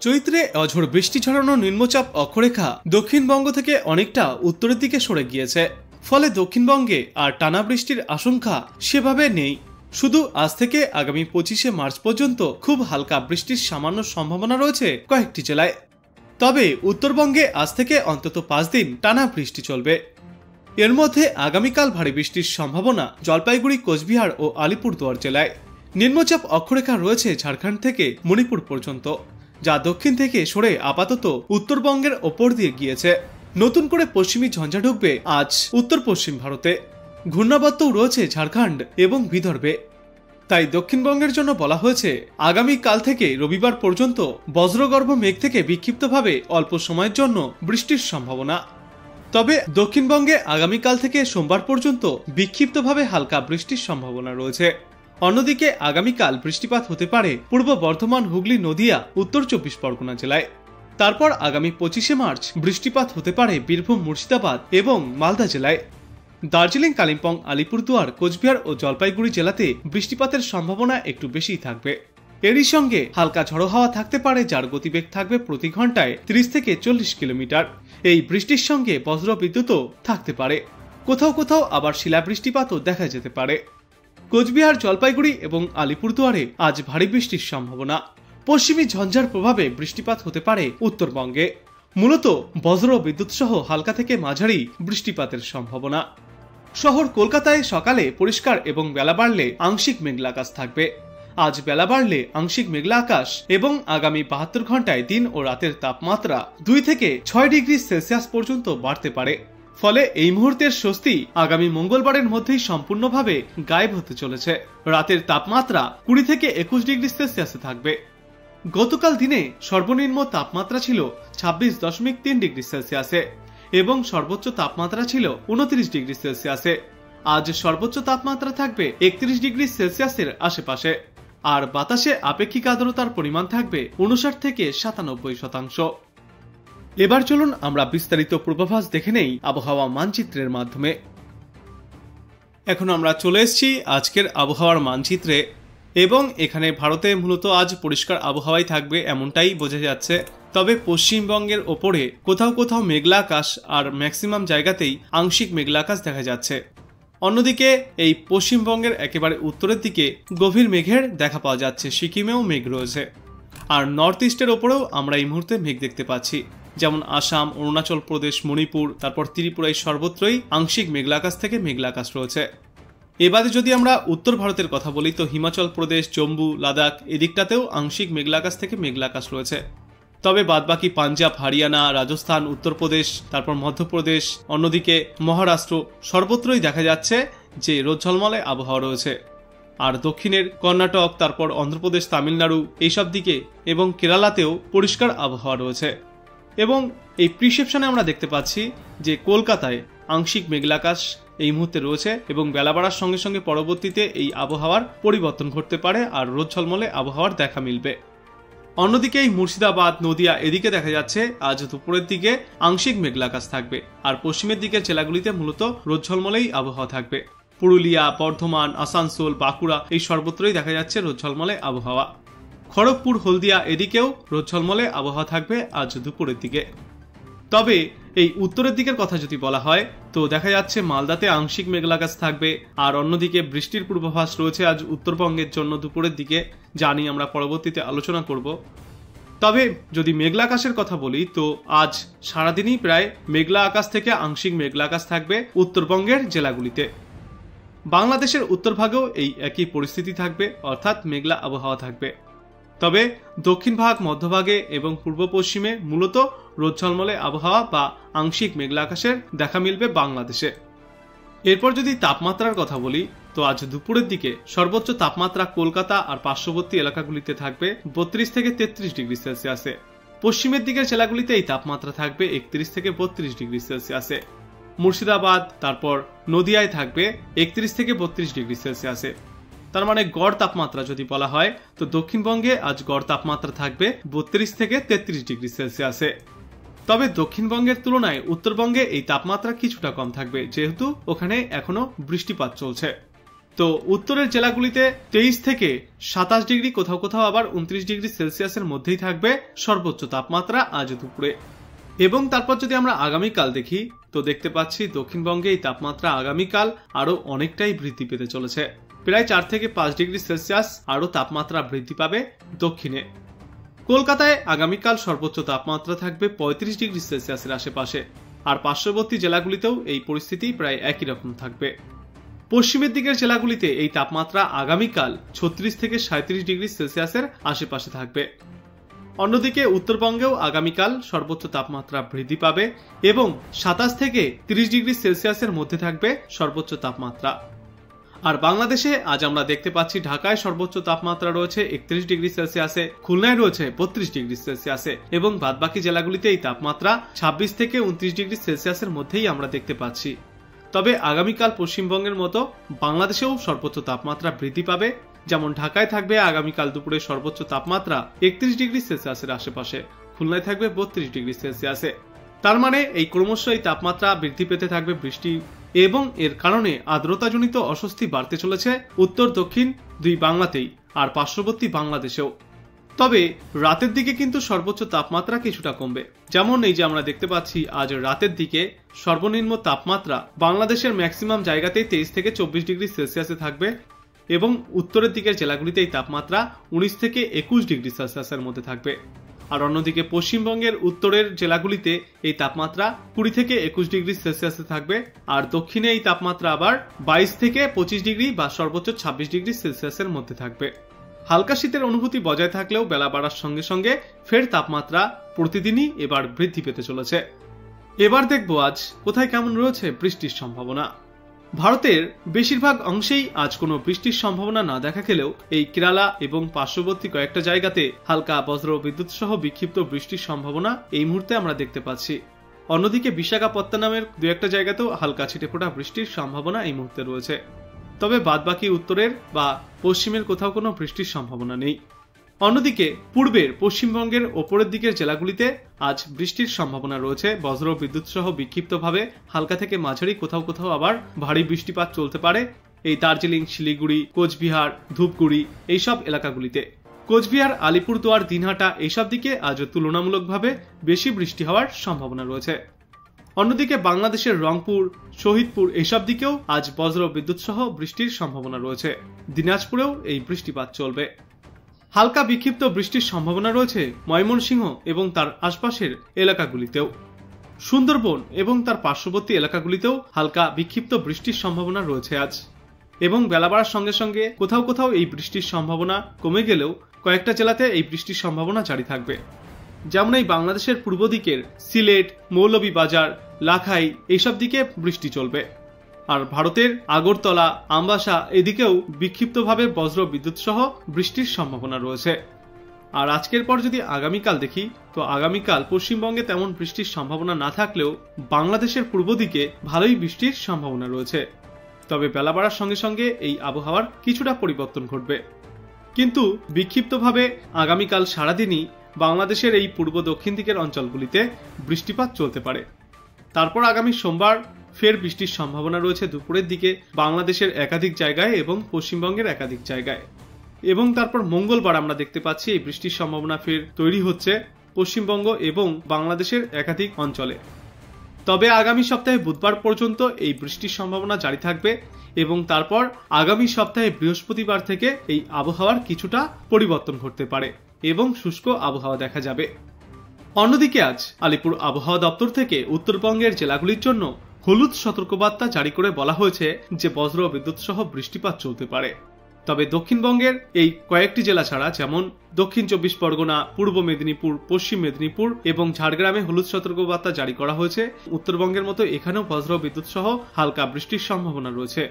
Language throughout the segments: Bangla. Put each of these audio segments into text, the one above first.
চৈত্রে অঝোর বৃষ্টি ছড়ানো নিম্নচাপ অক্ষরেখা দক্ষিণবঙ্গ থেকে অনেকটা উত্তরের দিকে সরে গিয়েছে। ফলে দক্ষিণবঙ্গে আর টানা বৃষ্টির আশঙ্কা সেভাবে নেই। শুধু আজ থেকে আগামী 25শে মার্চ পর্যন্ত খুব হালকা বৃষ্টির সামান্য সম্ভাবনা রয়েছে কয়েকটি জেলায়। তবে উত্তরবঙ্গে আজ থেকে অন্তত 5 দিন টানা বৃষ্টি চলবে। এর মধ্যে আগামীকাল ভারী বৃষ্টির সম্ভাবনা জলপাইগুড়ি, কোচবিহার ও আলিপুরদুয়ার জেলায়। নিম্নচাপ অক্ষরেখা রয়েছে ঝাড়খণ্ড থেকে মণিপুর পর্যন্ত, যা দক্ষিণ থেকে সরে আপাতত উত্তরবঙ্গের ওপর দিয়ে গিয়েছে। নতুন করে পশ্চিমী ঝঞ্ঝা ঢুকবে আজ উত্তর পশ্চিম ভারতে। ঘূর্ণাবর্তও রয়েছে ঝাড়খণ্ড এবং বিদর্ভে। তাই দক্ষিণবঙ্গের জন্য বলা হয়েছে আগামীকাল থেকে রবিবার পর্যন্ত বজ্রগর্ভ মেঘ থেকে বিক্ষিপ্তভাবে অল্প সময়ের জন্য বৃষ্টির সম্ভাবনা। তবে দক্ষিণবঙ্গে আগামীকাল থেকে সোমবার পর্যন্ত বিক্ষিপ্তভাবে হালকা বৃষ্টির সম্ভাবনা রয়েছে। অন্যদিকে আগামীকাল বৃষ্টিপাত হতে পারে পূর্ব বর্ধমান, হুগলি, নদিয়া, উত্তর 24 পরগনা জেলায়। তারপর আগামী 25শে মার্চ বৃষ্টিপাত হতে পারে বীরভূম, মুর্শিদাবাদ এবং মালদা জেলায়। দার্জিলিং, কালিম্পং, আলিপুরদুয়ার, কোচবিহার ও জলপাইগুড়ি জেলাতে বৃষ্টিপাতের সম্ভাবনা একটু বেশিই থাকবে। এরই সঙ্গে হালকা ঝড়ো হাওয়া থাকতে পারে, যার গতিবেগ থাকবে প্রতি ঘন্টায় 30 থেকে 40 কিলোমিটার। এই বৃষ্টির সঙ্গে বজ্র বিদ্যুৎও থাকতে পারে। কোথাও কোথাও আবার শিলা বৃষ্টিপাতও দেখা যেতে পারে। কোচবিহার, জলপাইগুড়ি এবং আলিপুরদুয়ারে আজ ভারী বৃষ্টির সম্ভাবনা। পশ্চিমী ঝঞ্ঝার প্রভাবে বৃষ্টিপাত হতে পারে উত্তরবঙ্গে। মূলত বজ্র বিদ্যুৎ সহ হালকা থেকে মাঝারি বৃষ্টিপাতের সম্ভাবনা। শহর কলকাতায় সকালে পরিষ্কার এবং বেলা বাড়লে আংশিক মেঘলা আকাশ থাকবে। আজ বেলা বাড়লে আংশিক মেঘলা আকাশ এবং আগামী 72 ঘন্টায় দিন ও রাতের তাপমাত্রা 2 থেকে 6 ডিগ্রি সেলসিয়াস পর্যন্ত বাড়তে পারে। ফলে এই মুহূর্তের স্বস্তি আগামী মঙ্গলবারের মধ্যেই সম্পূর্ণভাবে গায়েব হতে চলেছে। রাতের তাপমাত্রা 20 থেকে 21 ডিগ্রি সেলসিয়াসে থাকবে। গতকাল দিনে সর্বনিম্ন তাপমাত্রা ছিল 26.3 ডিগ্রি সেলসিয়াসে এবং সর্বোচ্চ তাপমাত্রা ছিল 29 ডিগ্রি সেলসিয়াসে। আজ সর্বোচ্চ তাপমাত্রা থাকবে 31 ডিগ্রি সেলসিয়াসের আশেপাশে। আর বাতাসে আপেক্ষিক আর্দ্রতার পরিমাণ থাকবে 59 থেকে 97%। এবার চলুন আমরা বিস্তারিত পূর্বাভাস দেখে নেই আবহাওয়া মানচিত্রের মাধ্যমে। এখন আমরা চলে এসেছি আজকের আবহাওয়ার মানচিত্রে এবং এখানে ভারতে মূলত আজ পরিষ্কার আবহাওয়াই থাকবে এমনটাই বোঝা যাচ্ছে। তবে পশ্চিমবঙ্গের ওপরে কোথাও কোথাও মেঘলা আকাশ আর ম্যাক্সিমাম জায়গাতেই আংশিক মেঘলা আকাশ দেখা যাচ্ছে। অন্যদিকে এই পশ্চিমবঙ্গের একেবারে উত্তরের দিকে গভীর মেঘের দেখা পাওয়া যাচ্ছে। সিকিমেও মেঘ রয়েছে। আর নর্থ ইস্টের ওপরেও আমরা এই মুহূর্তে মেঘ দেখতে পাচ্ছি, যেমন আসাম, অরুণাচল প্রদেশ, মণিপুর, তারপর ত্রিপুরায় সর্বত্রই আংশিক মেঘলা আকাশ থেকে মেঘলা আকাশ রয়েছে। এবারে যদি আমরা উত্তর ভারতের কথা বলি তো হিমাচল প্রদেশ, জম্মু, লাদাখ এদিকটাতেও আংশিক মেঘলা আকাশ থেকে মেঘলা আকাশ রয়েছে। তবে বাদবাকি পাঞ্জাব, হরিয়ানা, রাজস্থান, উত্তরপ্রদেশ, তারপর মধ্যপ্রদেশ, অন্যদিকে মহারাষ্ট্র সর্বত্রই দেখা যাচ্ছে যে রোদ ঝলমলে আবহাওয়া রয়েছে। আর দক্ষিণের কর্ণাটক, তারপর অন্ধ্রপ্রদেশ, তামিলনাড়ু এইসব দিকে এবং কেরালাতেও পরিষ্কার আবহাওয়া রয়েছে। এবং এই প্রিসেপশনে আমরা দেখতে পাচ্ছি যে কলকাতায় আংশিক মেঘলা আকাশ এই মুহূর্তে রয়েছে এবং বেলা বাড়ার সঙ্গে সঙ্গে পরবর্তীতে এই আবহাওয়ার পরিবর্তন ঘটতে পারে আর রোদ ঝলমলে আবহাওয়ার দেখা মিলবে। অন্যদিকে এই মুর্শিদাবাদ, নদিয়া এদিকে দেখা যাচ্ছে আজ দুপুরের দিকে আংশিক মেঘলা আকাশ থাকবে আর পশ্চিমের দিকের জেলাগুলিতে মূলত রোদ ঝলমলেই আবহাওয়া থাকবে। পুরুলিয়া, বর্ধমান, আসানসোল, বাঁকুড়া এই সর্বত্রই দেখা যাচ্ছে রোদ ঝলমলে আবহাওয়া। খড়গপুর, হলদিয়া এদিকেও রোদ ঝলমলে আবহাওয়া থাকবে আজ দুপুরের দিকে। তবে এই উত্তরের দিকের কথা যদি বলা হয় তো দেখা যাচ্ছে মালদাতে আংশিক মেঘলা আকাশ থাকবে আর অন্যদিকে বৃষ্টির পূর্বাভাস রয়েছে আজ উত্তরবঙ্গের জন্য দুপুরের দিকে, যা নিয়ে আমরা পরবর্তীতে আলোচনা করব। তবে যদি মেঘলা আকাশের কথা বলি তো আজ সারাদিনই প্রায় মেঘলা আকাশ থেকে আংশিক মেঘলা আকাশ থাকবে উত্তরবঙ্গের জেলাগুলিতে। বাংলাদেশের উত্তরভাগেও এই একই পরিস্থিতি থাকবে, অর্থাৎ মেঘলা আবহাওয়া থাকবে। তবে দক্ষিণ ভাগ, মধ্যভাগে এবং পূর্ব পশ্চিমে মূলত রোদ ঝলমলে আবহাওয়া বা আংশিক মেঘলা আকাশের দেখা মিলবে বাংলাদেশে। এরপর যদি তাপমাত্রার কথা বলি তো আজ দুপুরের দিকে সর্বোচ্চ তাপমাত্রা কলকাতা আর পার্শ্ববর্তী এলাকাগুলিতে থাকবে 32 থেকে 33 ডিগ্রি সেলসিয়াসে। পশ্চিমের দিকের জেলাগুলিতে এই তাপমাত্রা থাকবে 31 থেকে 32 ডিগ্রি সেলসিয়াসে। মুর্শিদাবাদ, তারপর নদিয়ায় থাকবে 31 থেকে 32 ডিগ্রি সেলসিয়াসে। তার মানে গড় তাপমাত্রা যদি বলা হয় তো দক্ষিণবঙ্গে আজ গড় তাপমাত্রা থাকবে 32 থেকে 33 ডিগ্রি সেলসিয়াসে। তবে দক্ষিণবঙ্গের তুলনায় উত্তরবঙ্গে এই তাপমাত্রা কিছুটা কম থাকবে, যেহেতু ওখানে এখনো বৃষ্টিপাত চলছে। তো উত্তরের জেলাগুলিতে 23 থেকে 27 ডিগ্রি, কোথাও কোথাও আবার 29 ডিগ্রি সেলসিয়াসের মধ্যেই থাকবে সর্বোচ্চ তাপমাত্রা আজ দুপুরে। এবং তারপর যদি আমরা আগামীকাল দেখি তো দেখতে পাচ্ছি দক্ষিণবঙ্গে এই তাপমাত্রা আগামীকাল আরো অনেকটাই বৃদ্ধি পেতে চলেছে। প্রায় 4 থেকে 5 ডিগ্রি সেলসিয়াস আরো তাপমাত্রা বৃদ্ধি পাবে দক্ষিণে। কলকাতায় আগামীকাল সর্বোচ্চ তাপমাত্রা থাকবে 35 ডিগ্রি সেলসিয়াসের আশেপাশে, আর পার্শ্ববর্তী জেলাগুলিতেও এই পরিস্থিতি প্রায় একই রকম থাকবে। পশ্চিমের দিকের জেলাগুলিতে এই তাপমাত্রা আগামীকাল 36 থেকে 37 ডিগ্রি সেলসিয়াসের আশেপাশে থাকবে। অন্যদিকে উত্তরবঙ্গেও আগামীকাল সর্বোচ্চ তাপমাত্রা বৃদ্ধি পাবে এবং 27 থেকে 30 ডিগ্রি সেলসিয়াসের মধ্যে থাকবে সর্বোচ্চ তাপমাত্রা। আর বাংলাদেশে আজ আমরা দেখতে পাচ্ছি ঢাকায় সর্বোচ্চ তাপমাত্রা রয়েছে 31 ডিগ্রি সেলসিয়াসে, খুলনায় রয়েছে 32 ডিগ্রি সেলসিয়াসে এবং বাদবাকি জেলাগুলিতে এই তাপমাত্রা 26 থেকে 29 ডিগ্রি সেলসিয়াসের মধ্যেই আমরা দেখতে পাচ্ছি। তবে আগামীকাল পশ্চিমবঙ্গের মতো বাংলাদেশেও সর্বোচ্চ তাপমাত্রা বৃদ্ধি পাবে, যেমন ঢাকায় থাকবে আগামীকাল দুপুরে সর্বোচ্চ তাপমাত্রা 31 ডিগ্রি সেলসিয়াসের আশেপাশে, খুলনায় থাকবে 32 ডিগ্রি সেলসিয়াসে। তার মানে এই ক্রমশ এই তাপমাত্রা বৃদ্ধি পেতে থাকবে বৃষ্টি এবং এর কারণে আর্দ্রতাজনিত অস্বস্তি বাড়তে চলেছে উত্তর দক্ষিণ দুই বাংলাতেই আর পার্শ্ববর্তী বাংলাদেশেও। তবে রাতের দিকে কিন্তু সর্বোচ্চ তাপমাত্রা কিছুটা কমবে। যেমন এই যে আমরা দেখতে পাচ্ছি আজ রাতের দিকে সর্বনিম্ন তাপমাত্রা বাংলাদেশের ম্যাক্সিমাম জায়গাতেই 23 থেকে 24 ডিগ্রি সেলসিয়াসে থাকবে এবং উত্তরের দিকের জেলাগুলিতে এই তাপমাত্রা 19 থেকে 21 ডিগ্রি সেলসিয়াসের মধ্যে থাকবে। আর অন্যদিকে পশ্চিমবঙ্গের উত্তরের জেলাগুলিতে এই তাপমাত্রা 20 থেকে 21 ডিগ্রি সেলসিয়াসে থাকবে, আর দক্ষিণে এই তাপমাত্রা আবার 22 থেকে 25 ডিগ্রি বা সর্বোচ্চ 26 ডিগ্রি সেলসিয়াসের মধ্যে থাকবে। হালকা শীতের অনুভূতি বজায় থাকলেও বেলা বাড়ার সঙ্গে সঙ্গে ফের তাপমাত্রা প্রতিদিনই এবার বৃদ্ধি পেতে চলেছে। এবার দেখব আজ কোথায় কেমন রয়েছে বৃষ্টির সম্ভাবনা। ভারতের বেশিরভাগ অংশেই আজ কোনো বৃষ্টির সম্ভাবনা না দেখা গেলেও এই কেরালা এবং পার্শ্ববর্তী কয়েকটা জায়গাতে হালকা বজ্র বিদ্যুৎ সহ বিক্ষিপ্ত বৃষ্টির সম্ভাবনা এই মুহূর্তে আমরা দেখতে পাচ্ছি। অন্যদিকে বিশাখাপত্তনমের দু একটা জায়গাতেও হালকা ছিটেফোঁটা বৃষ্টির সম্ভাবনা এই মুহূর্তে রয়েছে। তবে বাদবাকি উত্তরের বা পশ্চিমের কোথাও কোনো বৃষ্টির সম্ভাবনা নেই। অন্যদিকে পূর্বের পশ্চিমবঙ্গের ওপরের দিকের জেলাগুলিতে আজ বৃষ্টির সম্ভাবনা রয়েছে, বজ্র বিদ্যুৎ সহ বিক্ষিপ্তভাবে হালকা থেকে মাঝারি, কোথাও কোথাও আবার ভারী বৃষ্টিপাত চলতে পারে এই দার্জিলিং, শিলিগুড়ি, কোচবিহার, ধূপগুড়ি এইসব এলাকাগুলিতে। কোচবিহার, আলিপুরদুয়ার, দিনহাটা এইসব দিকে আজও তুলনামূলকভাবে বেশি বৃষ্টি হওয়ার সম্ভাবনা রয়েছে। অন্যদিকে বাংলাদেশের রংপুর, শহীদপুর এইসব দিকেও আজ বজ্র বিদ্যুৎ সহ বৃষ্টির সম্ভাবনা রয়েছে। দিনাজপুরেও এই বৃষ্টিপাত চলবে। হালকা বিক্ষিপ্ত বৃষ্টির সম্ভাবনা রয়েছে ময়মনসিংহ এবং তার আশপাশের এলাকাগুলিতেও। সুন্দরবন এবং তার পার্শ্ববর্তী এলাকাগুলিতেও হালকা বিক্ষিপ্ত বৃষ্টির সম্ভাবনা রয়েছে আজ। এবং বেলা বাড়ার সঙ্গে সঙ্গে কোথাও কোথাও এই বৃষ্টির সম্ভাবনা কমে গেলেও কয়েকটা জেলাতে এই বৃষ্টির সম্ভাবনা জারি থাকবে। যেমন এই বাংলাদেশের পূর্ব দিকের সিলেট, মৌলভীবাজার, লাখাই এইসব দিকে বৃষ্টি চলবে। আর ভারতের আগরতলা, আমবাসা এদিকেও বিক্ষিপ্তভাবে বজ্র বিদ্যুৎ সহ বৃষ্টির সম্ভাবনা রয়েছে। আর আজকের পর যদি আগামীকাল দেখি তো আগামীকাল পশ্চিমবঙ্গে তেমন বৃষ্টির সম্ভাবনা না থাকলেও বাংলাদেশের পূর্ব দিকে ভালোই বৃষ্টির সম্ভাবনা রয়েছে। তবে বেলা বাড়ার সঙ্গে সঙ্গে এই আবহাওয়ার কিছুটা পরিবর্তন ঘটবে, কিন্তু বিক্ষিপ্তভাবে আগামীকাল সারাদিনই বাংলাদেশের এই পূর্ব দক্ষিণ দিকের অঞ্চলগুলিতে বৃষ্টিপাত চলতে পারে। তারপর আগামী সোমবার ফের বৃষ্টির সম্ভাবনা রয়েছে দুপুরের দিকে বাংলাদেশের একাধিক জায়গায় এবং পশ্চিমবঙ্গের একাধিক জায়গায়। এবং তারপর মঙ্গলবার আমরা দেখতে পাচ্ছি এই বৃষ্টির সম্ভাবনা ফের তৈরি হচ্ছে পশ্চিমবঙ্গ এবং বাংলাদেশের একাধিক অঞ্চলে। তবে আগামী সপ্তাহে বুধবার পর্যন্ত এই বৃষ্টির সম্ভাবনা জারি থাকবে এবং তারপর আগামী সপ্তাহে বৃহস্পতিবার থেকে এই আবহাওয়ার কিছুটা পরিবর্তন ঘটতে পারে এবং শুষ্ক আবহাওয়া দেখা যাবে। অন্যদিকে আজ আলিপুর আবহাওয়া দপ্তর থেকে উত্তরবঙ্গের জেলাগুলির জন্য হলুদ সতর্কবার্তা জারি করে বলা হয়েছে যে বজ্র বিদ্যুৎ সহ বৃষ্টিপাত চলতে পারে। তবে দক্ষিণবঙ্গের এই কয়েকটি জেলা ছাড়া যেমন দক্ষিণ 24 পরগনা, পূর্ব মেদিনীপুর, পশ্চিম মেদিনীপুর এবং ঝাড়গ্রামে হলুদ সতর্কবার্তা জারি করা হয়েছে। উত্তরবঙ্গের মতো এখানেও বজ্র বিদ্যুৎ সহ হালকা বৃষ্টির সম্ভাবনা রয়েছে।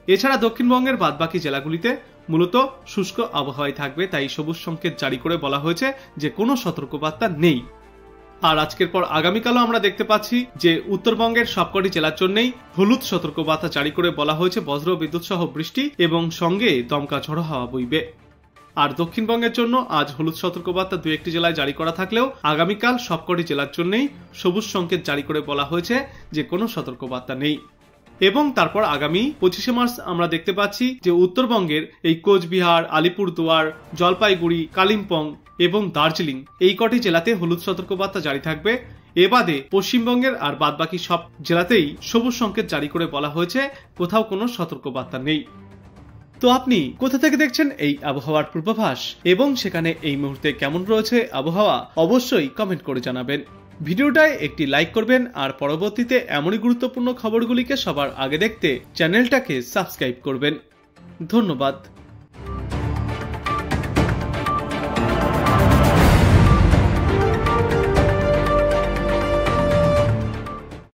এছাড়া দক্ষিণবঙ্গের বাদবাকি জেলাগুলিতে মূলত শুষ্ক আবহাওয়ায় থাকবে, তাই সবুজ সংকেত জারি করে বলা হয়েছে যে কোনো সতর্কবার্তা নেই। আর আজকের পর আগামীকালও আমরা দেখতে পাচ্ছি যে উত্তরবঙ্গের সবকটি জেলার জন্যই হলুদ সতর্কবার্তা জারি করে বলা হয়েছে বজ্র বিদ্যুৎ সহ বৃষ্টি এবং সঙ্গে দমকা ঝড়ো হাওয়া বইবে। আর দক্ষিণবঙ্গের জন্য আজ হলুদ সতর্কবার্তা দু একটি জেলায় জারি করা থাকলেও আগামীকাল সবকটি জেলার জন্যই সবুজ সংকেত জারি করে বলা হয়েছে যে কোনো সতর্কবার্তা নেই। এবং তারপর আগামী 25শে মার্চ আমরা দেখতে পাচ্ছি যে উত্তরবঙ্গের এই কোচবিহার, আলিপুরদুয়ার, জলপাইগুড়ি, কালিম্পং এবং দার্জিলিং এই কটি জেলাতে হলুদ সতর্কবার্তা জারি থাকবে। এ বাদে পশ্চিমবঙ্গের আর বাদবাকি সব জেলাতেই সবুজ সংকেত জারি করে বলা হয়েছে, কোথাও কোনো সতর্কবার্তা নেই। তো আপনি কোথা থেকে দেখছেন এই আবহাওয়ার পূর্বাভাস এবং সেখানে এই মুহূর্তে কেমন রয়েছে আবহাওয়া, অবশ্যই কমেন্ট করে জানাবেন। ভিডিওটায় একটি লাইক করবেন আর পরবর্তীতে এমনই গুরুত্বপূর্ণ খবরগুলিকে সবার আগে দেখতে চ্যানেলটাকে সাবস্ক্রাইব করবেন। ধন্যবাদ।